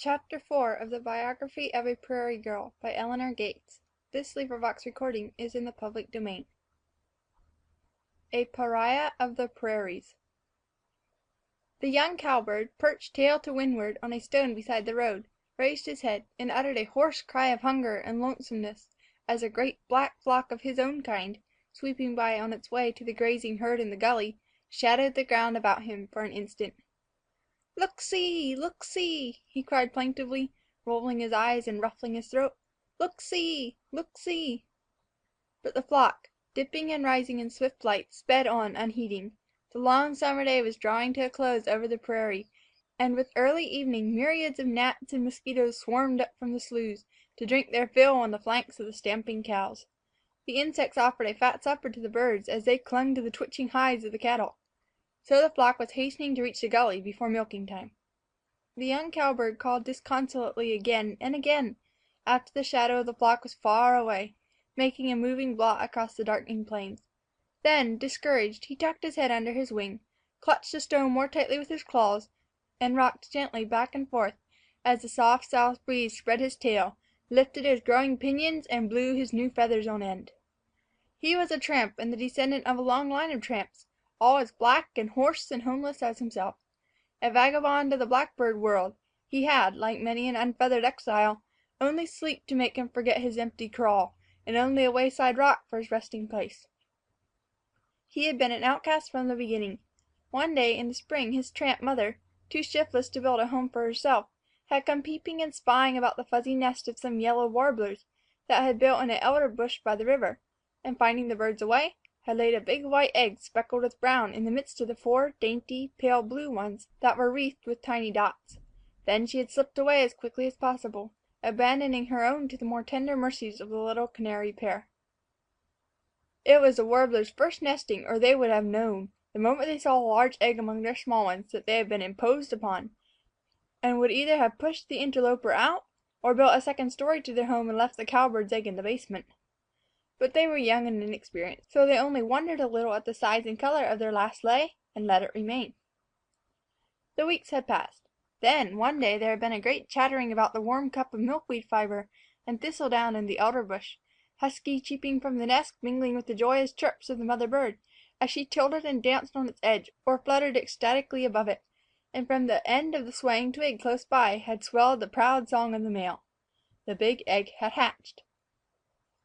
Chapter 4 of the Biography of a Prairie Girl by Eleanor Gates. This recording is in the public domain. A Pariah of the Prairies. The young cowbird, perched tail to windward on a stone beside the road, raised his head, and uttered a hoarse cry of hunger and lonesomeness as a great black flock of his own kind, sweeping by on its way to the grazing herd in the gully, shadowed the ground about him for an instant. "Look-see! Look-see!" he cried plaintively, rolling his eyes and ruffling his throat. "Look-see! Look-see!" But the flock, dipping and rising in swift flight, sped on unheeding. The long summer day was drawing to a close over the prairie, and with early evening myriads of gnats and mosquitoes swarmed up from the sloughs to drink their fill on the flanks of the stamping cows. The insects offered a fat supper to the birds as they clung to the twitching hides of the cattle. So the flock was hastening to reach the gully before milking time. The young cowbird called disconsolately again and again, after the shadow of the flock was far away, making a moving blot across the darkening plains. Then, discouraged, he tucked his head under his wing, clutched the stone more tightly with his claws, and rocked gently back and forth as the soft south breeze spread his tail, lifted his growing pinions, and blew his new feathers on end. He was a tramp and the descendant of a long line of tramps, all as black and hoarse and homeless as himself. A vagabond of the blackbird world, he had, like many an unfeathered exile, only sleep to make him forget his empty kraal, and only a wayside rock for his resting place. He had been an outcast from the beginning. One day in the spring his tramp mother, too shiftless to build a home for herself, had come peeping and spying about the fuzzy nest of some yellow warblers that had built in an elder bush by the river, and finding the birds away, had laid a big white egg speckled with brown in the midst of the 4 dainty, pale blue ones that were wreathed with tiny dots. Then she had slipped away as quickly as possible, abandoning her own to the more tender mercies of the little canary pair. It was the warblers' first nesting, or they would have known, the moment they saw a large egg among their small ones, that they had been imposed upon, and would either have pushed the interloper out, or built a second story to their home and left the cowbird's egg in the basement. But they were young and inexperienced, so they only wondered a little at the size and color of their last lay, and let it remain. The weeks had passed. Then, one day, there had been a great chattering about the warm cup of milkweed fiber and thistledown in the elder bush, husky cheeping from the nest mingling with the joyous chirps of the mother bird, as she tilted and danced on its edge, or fluttered ecstatically above it, and from the end of the swaying twig close by had swelled the proud song of the male. The big egg had hatched.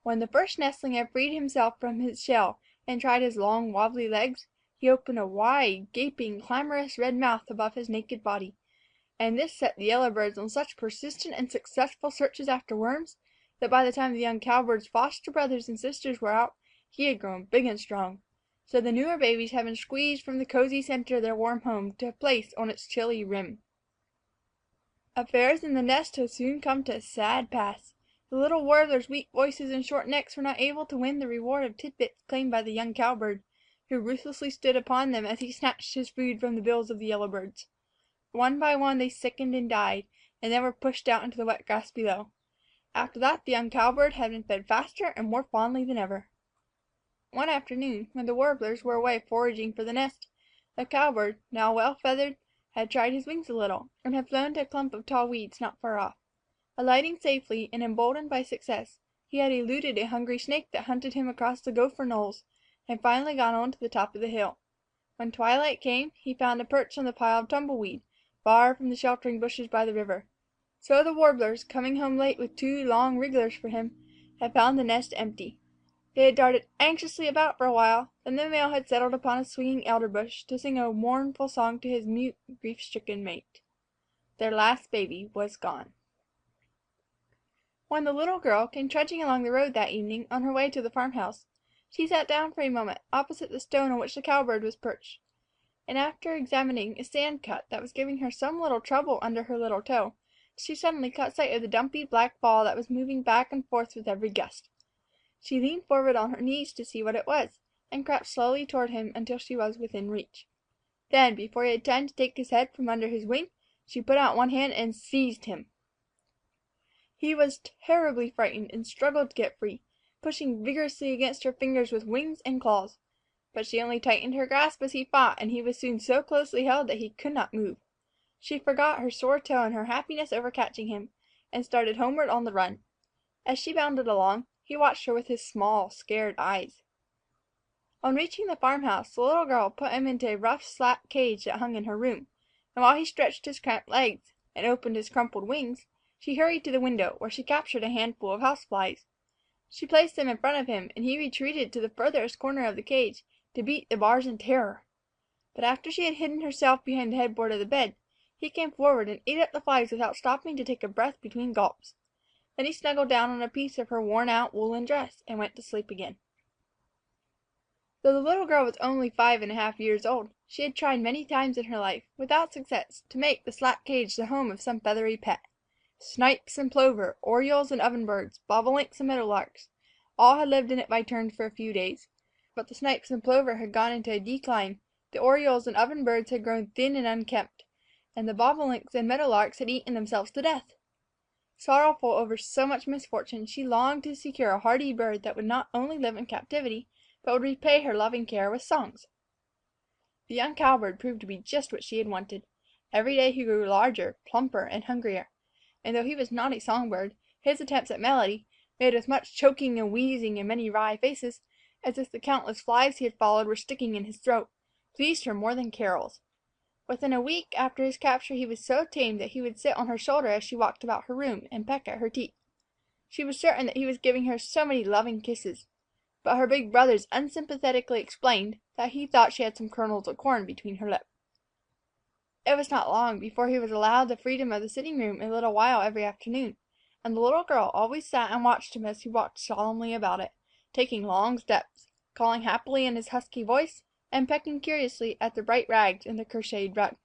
When the first nestling had freed himself from his shell and tried his long, wobbly legs, he opened a wide, gaping, clamorous red mouth above his naked body, and this set the yellowbirds on such persistent and successful searches after worms that by the time the young cowbird's foster brothers and sisters were out, he had grown big and strong. So the newer babies had been squeezed from the cozy center of their warm home to a place on its chilly rim. Affairs in the nest had soon come to a sad pass. The little warblers' weak voices and short necks were not able to win the reward of tidbits claimed by the young cowbird, who ruthlessly stood upon them as he snatched his food from the bills of the yellowbirds. One by one they sickened and died, and then were pushed out into the wet grass below. After that the young cowbird had been fed faster and more fondly than ever. One afternoon, when the warblers were away foraging for the nest, the cowbird, now well feathered, had tried his wings a little, and had flown to a clump of tall weeds not far off. Alighting safely, and emboldened by success, he had eluded a hungry snake that hunted him across the gopher knolls, and finally got on to the top of the hill. When twilight came, he found a perch on the pile of tumbleweed, far from the sheltering bushes by the river. So the warblers, coming home late with 2 long wrigglers for him, had found the nest empty. They had darted anxiously about for a while, then the male had settled upon a swinging elder bush to sing a mournful song to his mute, grief-stricken mate. Their last baby was gone. When the little girl came trudging along the road that evening on her way to the farmhouse, she sat down for a moment opposite the stone on which the cowbird was perched, and after examining a sand cut that was giving her some little trouble under her little toe, she suddenly caught sight of the dumpy black ball that was moving back and forth with every gust. She leaned forward on her knees to see what it was, and crept slowly toward him until she was within reach. Then, before he had time to take his head from under his wing, she put out one hand and seized him. He was terribly frightened and struggled to get free, pushing vigorously against her fingers with wings and claws. But she only tightened her grasp as he fought, and he was soon so closely held that he could not move. She forgot her sore toe in her happiness over catching him, and started homeward on the run. As she bounded along, he watched her with his small, scared eyes. On reaching the farmhouse, the little girl put him into a rough slat cage that hung in her room, and while he stretched his cramped legs and opened his crumpled wings, she hurried to the window, where she captured a handful of house flies. She placed them in front of him, and he retreated to the furthest corner of the cage to beat the bars in terror. But after she had hidden herself behind the headboard of the bed, he came forward and ate up the flies without stopping to take a breath between gulps. Then he snuggled down on a piece of her worn-out woolen dress and went to sleep again. Though the little girl was only 5½ years old, she had tried many times in her life, without success, to make the slat cage the home of some feathery pet. Snipes and plover, orioles and ovenbirds, bobolinks and meadowlarks, all had lived in it by turns for a few days. But the snipes and plover had gone into a decline, the orioles and ovenbirds had grown thin and unkempt, and the bobolinks and meadowlarks had eaten themselves to death. Sorrowful over so much misfortune, she longed to secure a hardy bird that would not only live in captivity, but would repay her loving care with songs. The young cowbird proved to be just what she had wanted. Every day he grew larger, plumper, and hungrier, and though he was not a songbird, his attempts at melody, made with much choking and wheezing and many wry faces, as if the countless flies he had followed were sticking in his throat, pleased her more than carols. Within a week after his capture he was so tame that he would sit on her shoulder as she walked about her room and peck at her teeth. She was certain that he was giving her so many loving kisses, but her big brothers unsympathetically explained that he thought she had some kernels of corn between her lips. It was not long before he was allowed the freedom of the sitting room a little while every afternoon, and the little girl always sat and watched him as he walked solemnly about it, taking long steps, calling happily in his husky voice, and pecking curiously at the bright rags in the crocheted rug.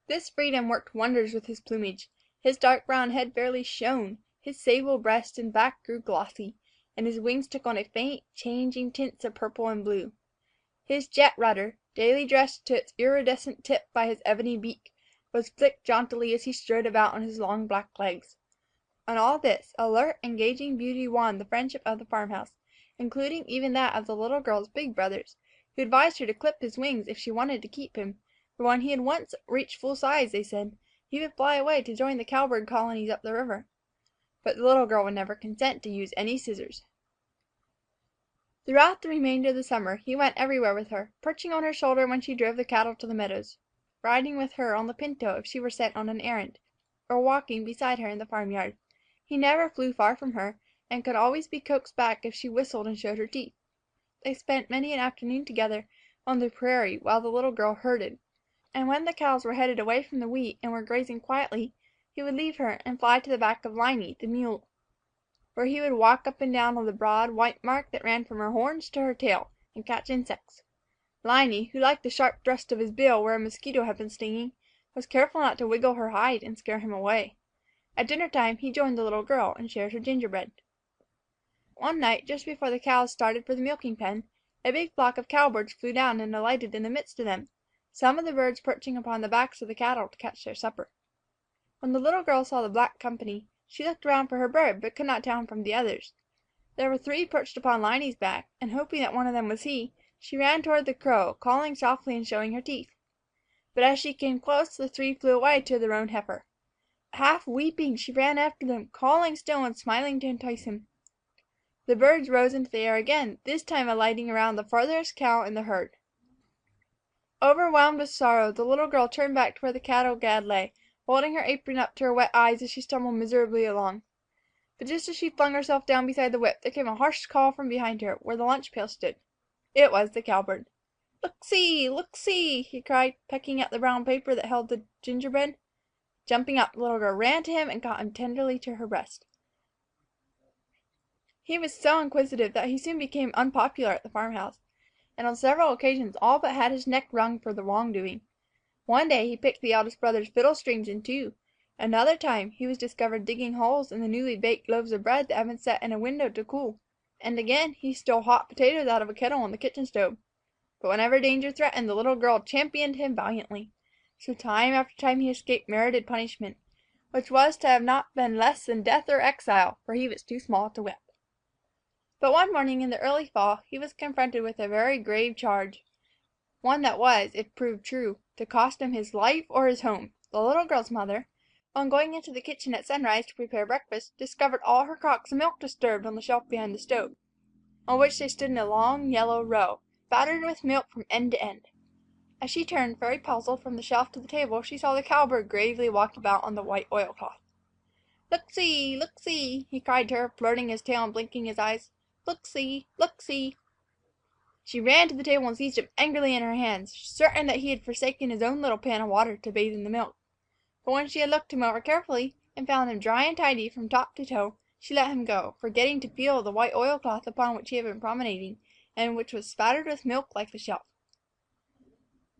This freedom worked wonders with his plumage. His dark brown head fairly shone, his sable breast and back grew glossy, and his wings took on a faint, changing tints of purple and blue. His jet rudder, daily dressed to its iridescent tip by his ebony beak, was flicked jauntily as he strode about on his long black legs. On all this, alert, engaging beauty won the friendship of the farmhouse, including even that of the little girl's big brothers, who advised her to clip his wings if she wanted to keep him, for when he had once reached full size, they said, he would fly away to join the cowbird colonies up the river. But the little girl would never consent to use any scissors. Throughout the remainder of the summer he went everywhere with her, perching on her shoulder when she drove the cattle to the meadows, riding with her on the pinto if she were sent on an errand, or walking beside her in the farmyard. He never flew far from her, and could always be coaxed back if she whistled and showed her teeth. They spent many an afternoon together on the prairie while the little girl herded, and when the cows were headed away from the wheat and were grazing quietly, he would leave her and fly to the back of Liney, the mule, where he would walk up and down on the broad, white mark that ran from her horns to her tail, and catch insects. Liney, who liked the sharp thrust of his bill where a mosquito had been stinging, was careful not to wiggle her hide and scare him away. At dinner time he joined the little girl and shared her gingerbread. One night, just before the cows started for the milking pen, a big flock of cowbirds flew down and alighted in the midst of them, some of the birds perching upon the backs of the cattle to catch their supper. When the little girl saw the black company, she looked around for her bird, but could not tell him from the others. There were 3 perched upon Liney's back, and hoping that one of them was he, she ran toward the crow, calling softly and showing her teeth. But as she came close, the 3 flew away to their own heifer. Half weeping, she ran after them, calling still and smiling to entice him. The birds rose into the air again, this time alighting around the farthest cow in the herd. Overwhelmed with sorrow, the little girl turned back to where the cattle gad lay, holding her apron up to her wet eyes as she stumbled miserably along. But just as she flung herself down beside the whip, there came a harsh call from behind her, where the lunch pail stood. It was the cowbird. "Look-see! Look-see!" he cried, pecking at the brown paper that held the gingerbread. Jumping up, the little girl ran to him and caught him tenderly to her breast. He was so inquisitive that he soon became unpopular at the farmhouse, and on several occasions all but had his neck wrung for the wrongdoing. One day he picked the eldest brother's fiddle strings in two. Another time he was discovered digging holes in the newly baked loaves of bread that had been set in a window to cool. And again he stole hot potatoes out of a kettle on the kitchen stove. But whenever danger threatened, the little girl championed him valiantly. So time after time he escaped merited punishment, which was to have not been less than death or exile, for he was too small to whip. But one morning in the early fall he was confronted with a very grave charge, one that was, if proved true, to cost him his life or his home. The little girl's mother, on going into the kitchen at sunrise to prepare breakfast, discovered all her crocks of milk disturbed on the shelf behind the stove, on which they stood in a long yellow row, spattered with milk from end to end. As she turned, very puzzled, from the shelf to the table, she saw the cowbird gravely walk about on the white oilcloth. "Look-see! Look-see!" he cried to her, flirting his tail and blinking his eyes. "Look-see! Look-see!" She ran to the table and seized him angrily in her hands, certain that he had forsaken his own little pan of water to bathe in the milk. But when she had looked him over carefully, and found him dry and tidy from top to toe, she let him go, forgetting to feel the white oilcloth upon which he had been promenading, and which was spattered with milk like the shelf.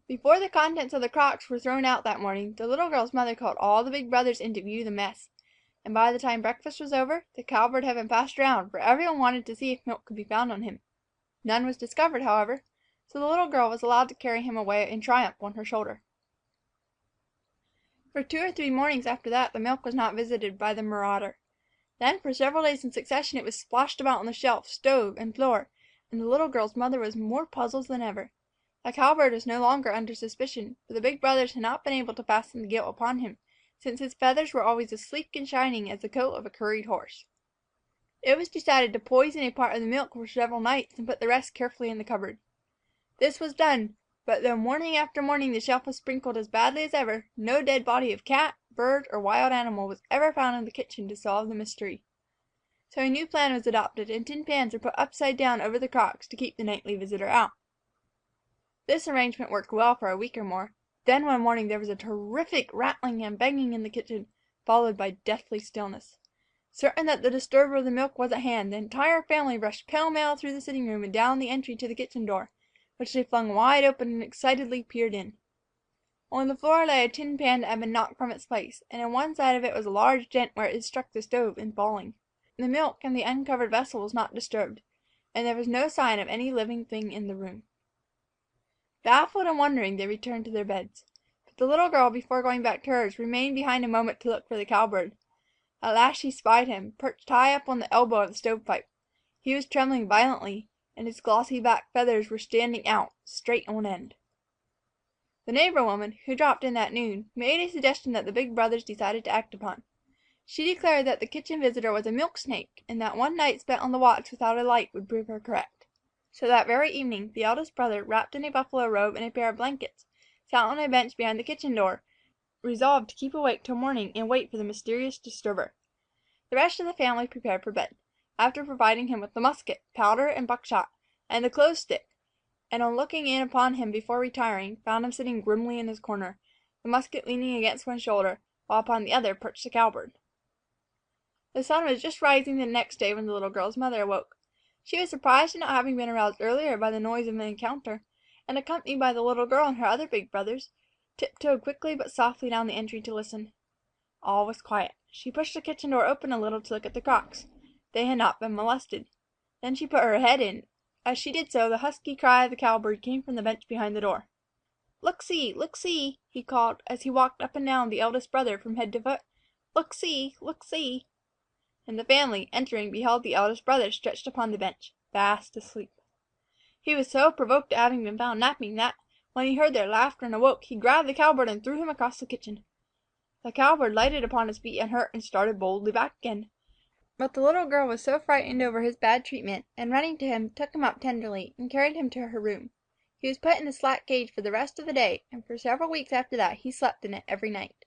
Before the contents of the crocks were thrown out that morning, the little girl's mother called all the big brothers in to view the mess, and by the time breakfast was over, the cowbird had been passed around, for everyone wanted to see if milk could be found on him. None was discovered, however, so the little girl was allowed to carry him away in triumph on her shoulder. For 2 or 3 mornings after that the milk was not visited by the marauder. Then for several days in succession it was splashed about on the shelf, stove, and floor, and the little girl's mother was more puzzled than ever. The cowbird was no longer under suspicion, for the big brothers had not been able to fasten the guilt upon him, since his feathers were always as sleek and shining as the coat of a curried horse. It was decided to poison a part of the milk for several nights and put the rest carefully in the cupboard. This was done, but though morning after morning the shelf was sprinkled as badly as ever, no dead body of cat, bird, or wild animal was ever found in the kitchen to solve the mystery. So a new plan was adopted, and tin pans were put upside down over the crocks to keep the nightly visitor out. This arrangement worked well for a week or more. Then one morning there was a terrific rattling and banging in the kitchen, followed by deathly stillness. Certain that the disturber of the milk was at hand, the entire family rushed pell-mell through the sitting room and down the entry to the kitchen door, which they flung wide open and excitedly peered in. On the floor lay a tin pan that had been knocked from its place, and in one side of it was a large dent where it had struck the stove in falling. The milk in the uncovered vessel was not disturbed, and there was no sign of any living thing in the room. Baffled and wondering, they returned to their beds. But the little girl, before going back to hers, remained behind a moment to look for the cowbird. At last she spied him, perched high up on the elbow of the stovepipe. He was trembling violently, and his glossy black feathers were standing out, straight on end. The neighbor woman, who dropped in at noon, made a suggestion that the big brothers decided to act upon. She declared that the kitchen visitor was a milk snake, and that one night spent on the watch without a light would prove her correct. So that very evening, the eldest brother, wrapped in a buffalo robe and a pair of blankets, sat on a bench behind the kitchen door, resolved to keep awake till morning and wait for the mysterious disturber. The rest of the family prepared for bed, after providing him with the musket, powder and buckshot, and the clothes stick, and on looking in upon him before retiring, found him sitting grimly in his corner, the musket leaning against one shoulder, while upon the other perched the cowbird. The sun was just rising the next day when the little girl's mother awoke. She was surprised at not having been aroused earlier by the noise of an encounter, and, accompanied by the little girl and her other big brothers, tiptoed quickly but softly down the entry to listen. All was quiet. She pushed the kitchen door open a little to look at the crocks. They had not been molested. Then she put her head in. As she did so, the husky cry of the cowbird came from the bench behind the door. "Look-see! Look-see!" he called, as he walked up and down the eldest brother from head to foot. "Look-see! Look-see!" And the family, entering, beheld the eldest brother stretched upon the bench, fast asleep. He was so provoked at having been found napping that, when he heard their laughter and awoke, he grabbed the cowbird and threw him across the kitchen. The cowbird lighted upon his feet unhurt and started boldly back again. But the little girl was so frightened over his bad treatment, and running to him, took him up tenderly, and carried him to her room. He was put in the slat cage for the rest of the day, and for several weeks after that he slept in it every night.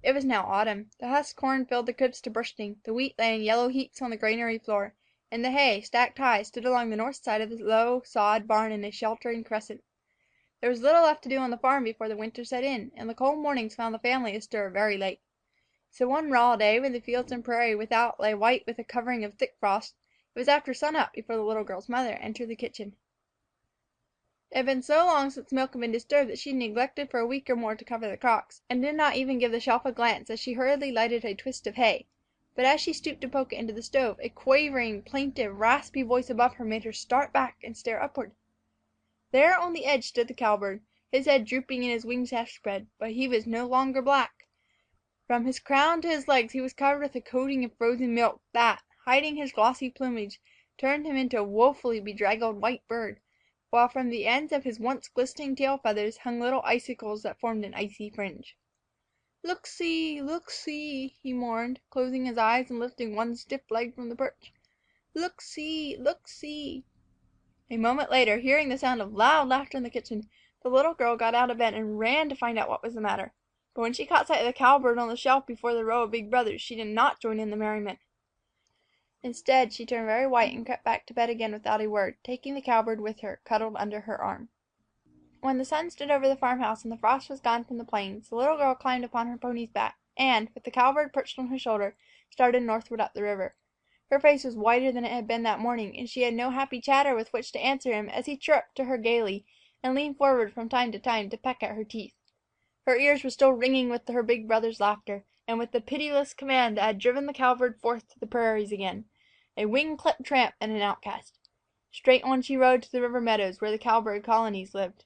It was now autumn. The husked corn filled the cribs to bursting, the wheat lay in yellow heaps on the granary floor, and the hay, stacked high, stood along the north side of the low, sod barn in a sheltering crescent. There was little left to do on the farm before the winter set in, and the cold mornings found the family astir very late. So one raw day, when the fields and prairie without lay white with a covering of thick frost, it was after sun-up before the little girl's mother entered the kitchen. It had been so long since milk had been disturbed that she neglected for a week or more to cover the crocks, and did not even give the shelf a glance as she hurriedly lighted a twist of hay. But as she stooped to poke it into the stove, a quavering, plaintive, raspy voice above her made her start back and stare upward. There on the edge stood the cowbird, his head drooping and his wings half spread, but he was no longer black. From his crown to his legs he was covered with a coating of frozen milk that, hiding his glossy plumage, turned him into a woefully bedraggled white bird, while from the ends of his once glistening tail feathers hung little icicles that formed an icy fringe. Look see, look see," he mourned, closing his eyes and lifting one stiff leg from the perch. "Look see, look see." A moment later, hearing the sound of loud laughter in the kitchen, the little girl got out of bed and ran to find out what was the matter. But when she caught sight of the cowbird on the shelf before the row of big brothers, she did not join in the merriment. Instead, she turned very white and crept back to bed again without a word, taking the cowbird with her, cuddled under her arm. When the sun stood over the farmhouse and the frost was gone from the plains, the little girl climbed upon her pony's back, and, with the cowbird perched on her shoulder, started northward up the river. Her face was whiter than it had been that morning, and she had no happy chatter with which to answer him as he chirruped to her gayly and leaned forward from time to time to peck at her teeth. Her ears were still ringing with her big brother's laughter, and with the pitiless command that had driven the cowbird forth to the prairies again, a wing-clipped tramp and an outcast. Straight on she rode to the river meadows where the cowbird colonies lived.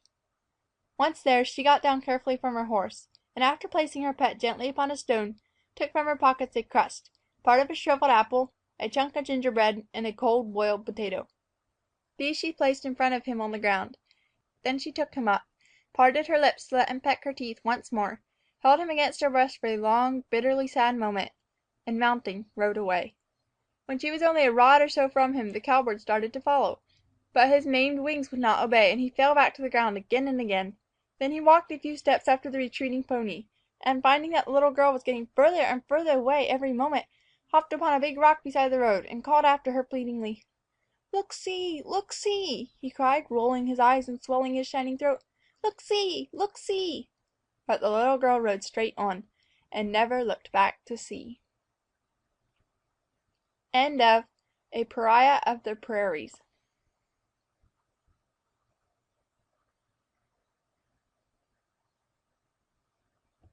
Once there, she got down carefully from her horse, and after placing her pet gently upon a stone, took from her pockets a crust, part of a shriveled apple, a chunk of gingerbread, and a cold boiled potato. These she placed in front of him on the ground. Then she took him up, parted her lips to let him peck her teeth once more, held him against her breast for a long, bitterly sad moment, and mounting, rode away. When she was only a rod or so from him, the cowbird started to follow. But his maimed wings would not obey, and he fell back to the ground again and again. Then he walked a few steps after the retreating pony, and finding that the little girl was getting further and further away every moment, hopped upon a big rock beside the road, and called after her pleadingly. "Look see, look see," he cried, rolling his eyes and swelling his shining throat. "Look see, look see." But the little girl rode straight on, and never looked back to see. End of A Pariah of the Prairies.